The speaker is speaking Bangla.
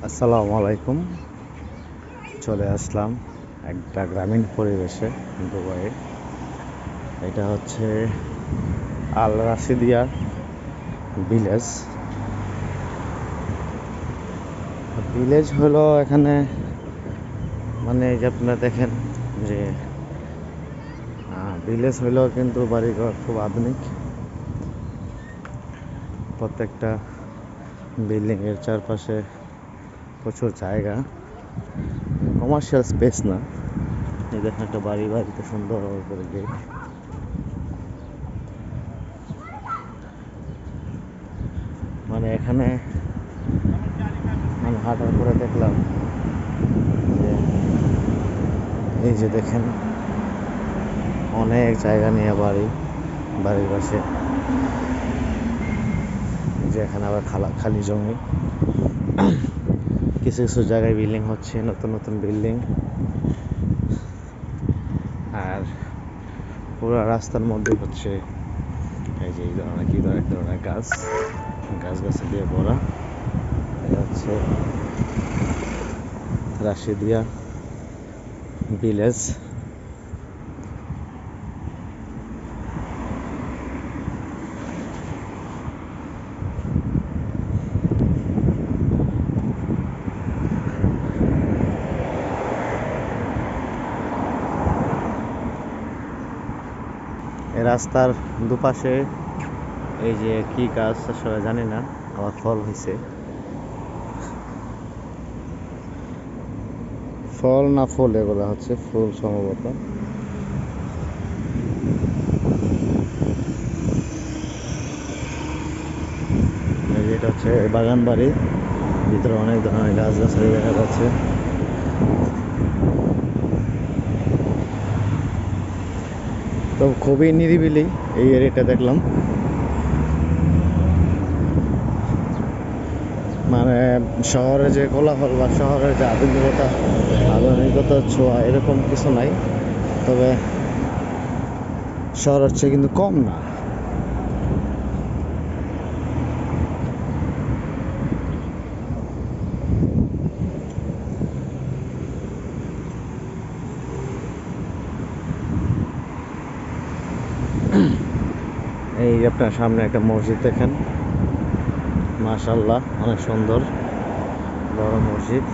আসসালামু আলাইকুম। চলে আসলাম একটা গ্রামীণ পরিবেশে দুবাইয়ে। এটা হচ্ছে আল রাশিদিয়া ভিলেজ। ভিলেজ হলো এখানে, মানে এই যে আপনারা দেখেন যে ভিলেজ হইলেও কিন্তু বাড়িঘর খুব আধুনিক। প্রত্যেকটা বিল্ডিংয়ের চারপাশে প্রচুর জায়গা, কমার্শিয়াল স্পেস না। এই দেখেন একটা বাড়িতে সুন্দর করে গেট। মানে এখানে মানে হাঁটার পরে দেখলাম যে এই যে দেখেন অনেক জায়গা নিয়ে বাড়ির পাশে, যে এখানে আবার খালি জমি। কিছু কিছু জায়গায় বিল্ডিং হচ্ছে, নতুন নতুন বিল্ডিং। আর পুরো রাস্তার মধ্যে হচ্ছে এই যে এক ধরনের গাছ দিয়ে ভরা। এটা হচ্ছে রাশিদিয়া ভিলেজ। এই রাস্তার দুপাশে এই যে কি গাছ আসলে জানি না, আবার ফল হয়েছে। ফল না ফুল, এগুলো হচ্ছে ফুল সম্ভবত। এটা হচ্ছে বাগান বাড়ি, ভিতরে অনেক ধরনের গাছগাছালি দেখা যাচ্ছে। তো খুবই নিরিবিলি এই এরিয়াটা দেখলাম। মানে শহরে যে কোলাহল বা শহরের যে আধুনিকতার ছোঁয়া এরকম কিছু নাই, তবে শহরের চেয়ে কিন্তু কম না। এই আপনার সামনে একটা মসজিদ দেখেন, মাশাআল্লাহ অনেক সুন্দর বড় মসজিদ।